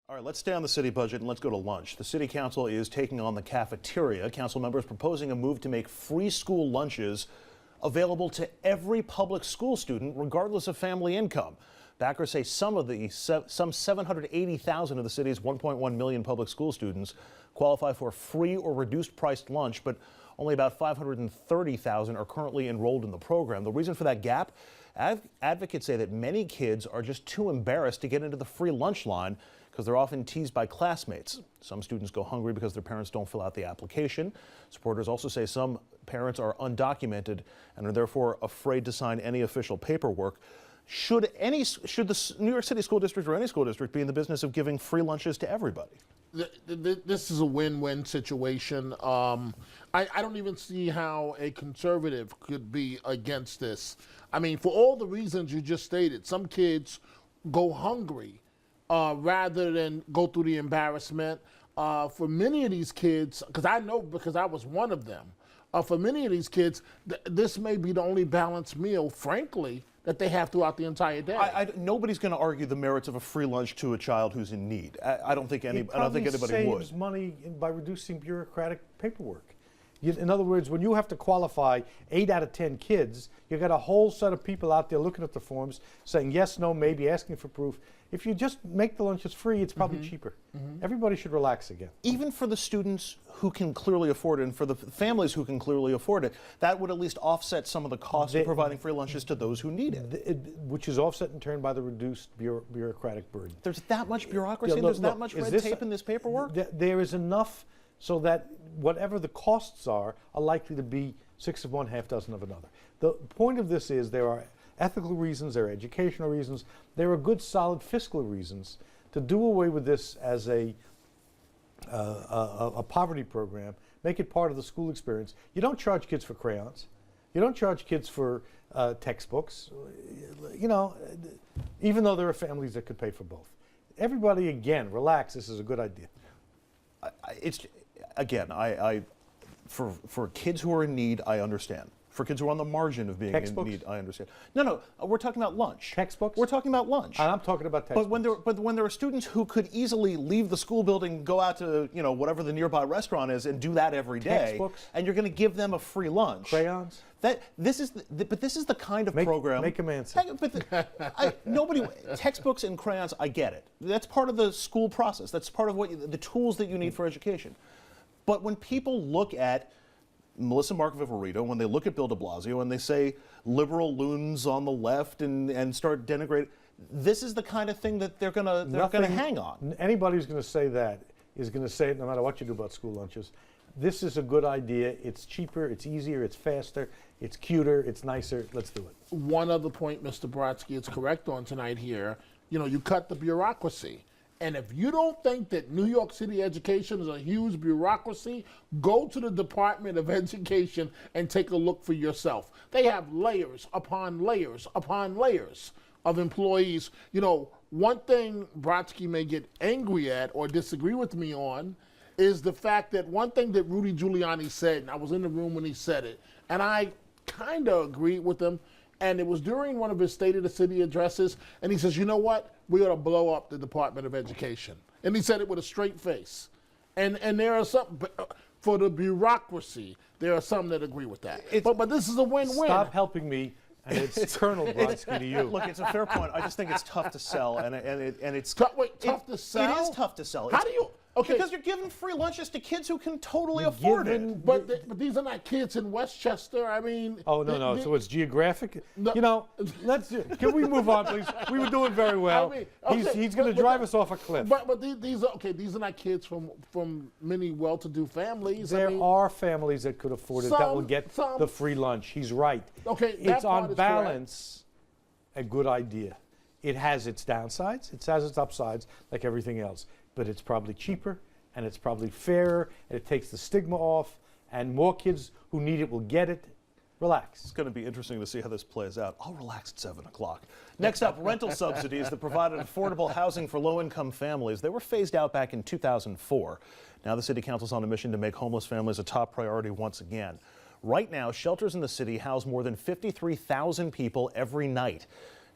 All right, let's stay on the city budget and let's go to lunch. The city council is taking on the cafeteria. Council members proposing a move to make free school lunches available to every public school student, regardless of family income. Backers say some 780,000 of the city's 1.1 million public school students qualify for free or reduced priced lunch, but only about 530,000 are currently enrolled in the program. The reason for that gap? Advocates say that many kids are just too embarrassed to get into the free lunch line because they're often teased by classmates. Some students go hungry because their parents don't fill out the application. Supporters also say some parents are undocumented and are therefore afraid to sign any official paperwork. Should the New York City School District or any school district be in the business of giving free lunches to everybody? This is a win-win situation. I don't even see how a conservative could be against this. I mean, for all the reasons you just stated, some kids go hungry rather than go through the embarrassment. For many of these kids, because I know because I was one of them, for many of these kids, this may be the only balanced meal, frankly, that they have throughout the entire day. Nobody's going to argue the merits of a free lunch to a child who's in need. I don't think anybody would. It saves money by reducing bureaucratic paperwork. In other words, when you have to qualify 8 out of 10 kids, you got a whole set of people out there looking at the forms, saying yes, no, maybe, asking for proof. If you just make the lunches free, it's probably cheaper. Everybody should relax again. Even for the students who can clearly afford it and for the families who can clearly afford it, that would at least offset some of the costs of providing free lunches to those who need it. Which is offset in turn by the reduced bureaucratic burden. There's that much bureaucracy, there's that much red tape in this paperwork? There is enough so that whatever the costs are likely to be 6 of one, half dozen of another. The point of this is there are ethical reasons, there are educational reasons, there are good solid fiscal reasons to do away with this as a poverty program, make it part of the school experience. You don't charge kids for crayons. You don't charge kids for textbooks, you know, even though there are families that could pay for both. Everybody, again, relax, this is a good idea. For kids who are in need, I understand. For kids who are on the margin of being in need, I understand. No, we're talking about lunch. Textbooks? We're talking about lunch. I'm talking about textbooks. But when there are students who could easily leave the school building, go out to whatever the nearby restaurant is, and do that every day, textbooks, and you're going to give them a free lunch. Crayons. This is the kind of program. Make them answer. Textbooks and crayons, I get it. That's part of the school process. That's part of the tools that you need for education. But when people look at Melissa Mark-Viverito, when they look at Bill de Blasio and they say liberal loons on the left and start denigrating, this is the kind of thing that they're gonna hang on. Anybody who's going to say that is going to say it no matter what you do about school lunches. This is a good idea. It's cheaper, it's easier, it's faster, it's cuter, it's nicer. Let's do it. One other point Mr. Brodsky is correct on tonight here. You cut the bureaucracy. And if you don't think that New York City education is a huge bureaucracy, go to the Department of Education and take a look for yourself. They have layers upon layers upon layers of employees. One thing Brodsky may get angry at or disagree with me on is the fact that one thing that Rudy Giuliani said, and I was in the room when he said it, and I kind of agreed with him, and it was during one of his State of the City addresses, and he says, you know what? We ought to blow up the Department of Education. And he said it with a straight face. And there are some, for the bureaucracy, there are some that agree with that. But this is a win-win. Stop helping me, and it's Colonel Brodsky to you. Look, it's a fair point. I just think it's tough to sell, and it's tough to sell. It is tough to sell. How do you? Okay. Because you're giving free lunches to kids who can totally afford it. But these are not kids in Westchester. I mean. Oh, no. So it's geographic? No. Can we move on, please? We were doing very well. He's going to drive us off a cliff. But these are not kids from many well-to-do families. There are families that could afford it that will get the free lunch. He's right. Okay. It's on balance a good idea. It has its downsides. It has its upsides, like everything else. But it's probably cheaper, and it's probably fairer, and it takes the stigma off, and more kids who need it will get it. Relax. It's going to be interesting to see how this plays out. I'll relax at 7 o'clock. Next up, rental subsidies that provided affordable housing for low-income families. They were phased out back in 2004. Now the city council's on a mission to make homeless families a top priority once again. Right now, shelters in the city house more than 53,000 people every night.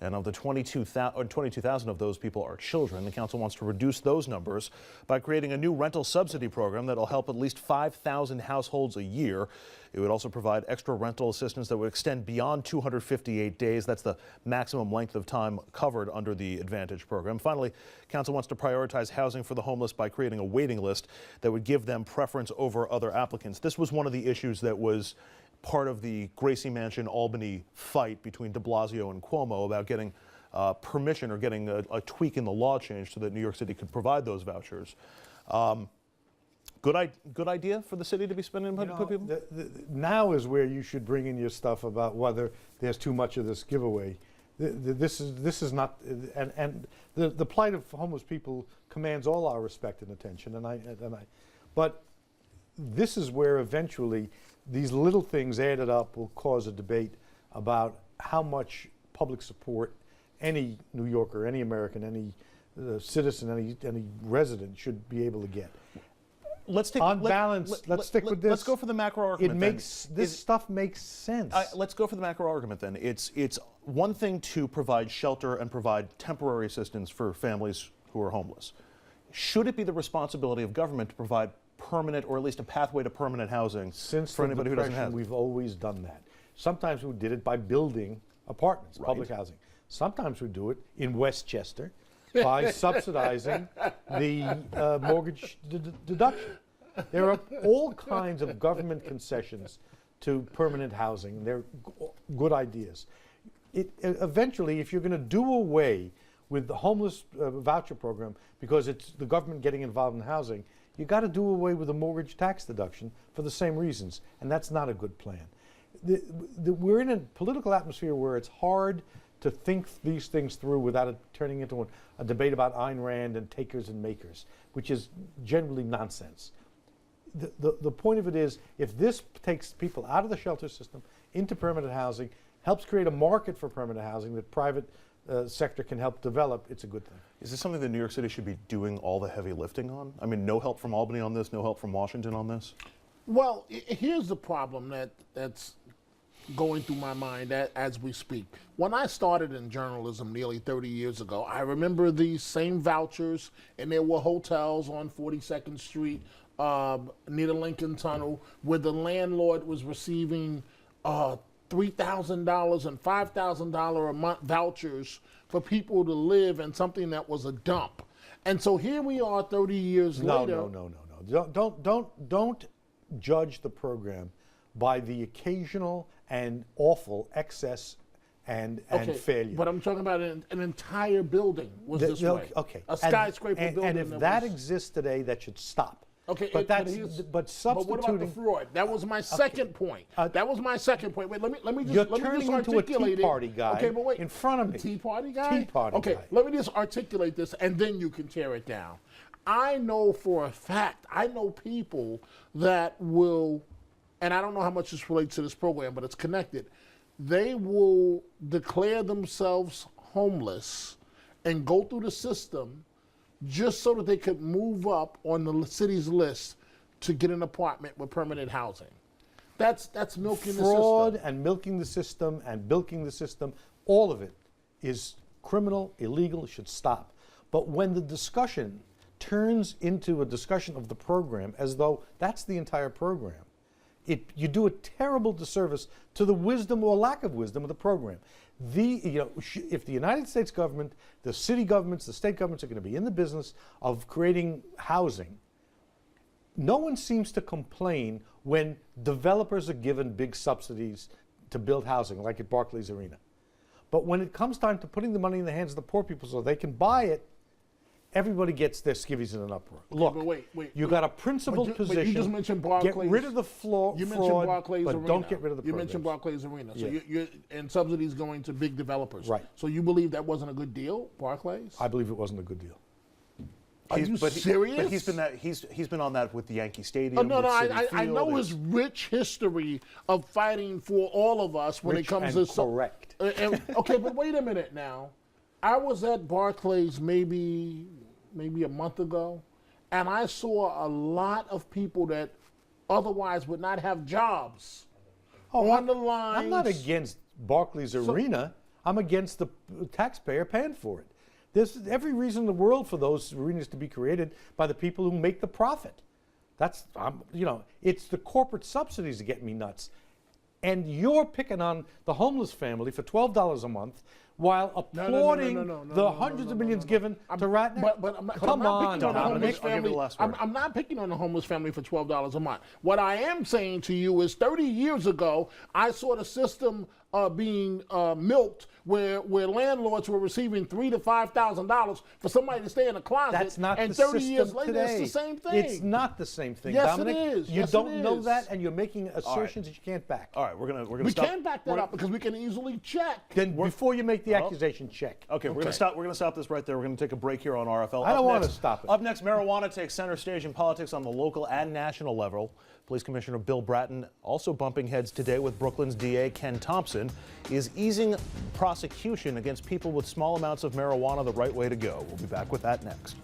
And of the 22,000 of those people are children. The council wants to reduce those numbers by creating a new rental subsidy program that will help at least 5,000 households a year. It would also provide extra rental assistance that would extend beyond 258 days. That's the maximum length of time covered under the Advantage program. Finally, council wants to prioritize housing for the homeless by creating a waiting list that would give them preference over other applicants. This was one of the issues that was part of the Gracie Mansion Albany fight between de Blasio and Cuomo about getting permission or getting a tweak in the law changed so that New York City could provide those vouchers. Good idea for the city to be spending money to put people? Now is where you should bring in your stuff about whether there's too much of this giveaway. This is not, and the plight of homeless people commands all our respect and attention. But this is where eventually these little things added up will cause a debate about how much public support any New Yorker, any American, any citizen, any resident should be able to get. Let's stick with this. Let's go for the macro argument. Stuff makes sense. Let's go for the macro argument then. It's one thing to provide shelter and provide temporary assistance for families who are homeless. Should it be the responsibility of government to provide permanent, or at least a pathway to permanent housing for anybody who doesn't have? We've always done that. Sometimes we did it by building apartments, public housing. Sometimes we do it in Westchester by subsidizing the mortgage deduction. There are all kinds of government concessions to permanent housing. They're good ideas. Eventually, if you're going to do away with the homeless voucher program because it's the government getting involved in housing, you got to do away with the mortgage tax deduction for the same reasons, and that's not a good plan. We're in a political atmosphere where it's hard to think these things through without it turning into a debate about Ayn Rand and takers and makers, which is generally nonsense. The point of it is, if this takes people out of the shelter system into permanent housing, helps create a market for permanent housing that private sector can help develop, it's a good thing. Is this something that New York City should be doing all the heavy lifting on? I mean, no help from Albany on this, no help from Washington on this? Well, here's the problem that's going through my mind as we speak. When I started in journalism nearly 30 years ago, I remember these same vouchers, and there were hotels on 42nd Street near the Lincoln Tunnel where the landlord was receiving $3,000 and $5,000 a month vouchers for people to live in something that was a dump. And so here we are 30 years later. No. Don't judge the program by the occasional and awful excess and failure. But I'm talking about an entire building was this way. Okay. A skyscraper building. And if that exists today, that should stop. Okay, but substituting. But what about the fraud? That was my second point. That was my second point. Wait, let me just you're let me turning just into articulate a Tea Party guy. Okay, but wait. In front of me. Tea Party guy. Tea Party okay, guy. let me just articulate this, and then you can tear it down. I know for a fact. I know people that will, and I don't know how much this relates to this program, but it's connected. They will declare themselves homeless and go through the system just so that they could move up on the city's list to get an apartment with permanent housing. That's milking the system. Fraud and milking the system and bilking the system, all of it is criminal, illegal, should stop. But when the discussion turns into a discussion of the program as though that's the entire program, you do a terrible disservice to the wisdom or lack of wisdom of the program. If the United States government, the city governments, the state governments are going to be in the business of creating housing, no one seems to complain when developers are given big subsidies to build housing, like at Barclays Arena. But when it comes time to putting the money in the hands of the poor people so they can buy it, everybody gets their skivvies in an uproar. Look, you got a principled position. You just mentioned Barclays. Get rid of the fraud, Barclays but Arena. don't get rid of the You programs. mentioned Barclays Arena. So Yeah. and subsidies going to big developers. Right. So you believe that wasn't a good deal, Barclays? I believe it wasn't a good deal. Are you serious? But he's been on that with the Yankee Stadium. Oh, no, with Citi I know Field. his rich history of fighting for all of us when Rich it comes and to correct. Okay, but wait a minute now. I was at Barclays maybe a month ago, and I saw a lot of people that otherwise would not have jobs on the line. I'm not against Barclays Arena. I'm against the taxpayer paying for it. There's every reason in the world for those arenas to be created by the people who make the profit. That's, it's the corporate subsidies that get me nuts. And you're picking on the homeless family for $12 a month while applauding the hundreds of millions given to Ratner. But I'm not, Come on, picking on the homeless I'll give you the family. last word. I'm not picking on the homeless family for $12 a month. What I am saying to you is 30 years ago, I saw the system being milked where landlords were receiving $3,000 to $5,000 for somebody to stay in a closet. That's not and the 30 system years later, today. it's the same thing. It's not the same thing, Yes, Dominic. it is. You Yes, don't it know is. that, and you're making assertions that you can't back. All right, we're gonna We stop. can back that up because we can easily check. Then before you make the accusation, check. Okay, we're gonna stop. We're gonna stop this right there. We're gonna take a break here on RFL. I don't Up want to next- stop it. Up next, marijuana takes center stage in politics on the local and national level. Police Commissioner Bill Bratton also bumping heads today with Brooklyn's DA Ken Thompson. Is easing prosecution against people with small amounts of marijuana the right way to go? We'll be back with that next.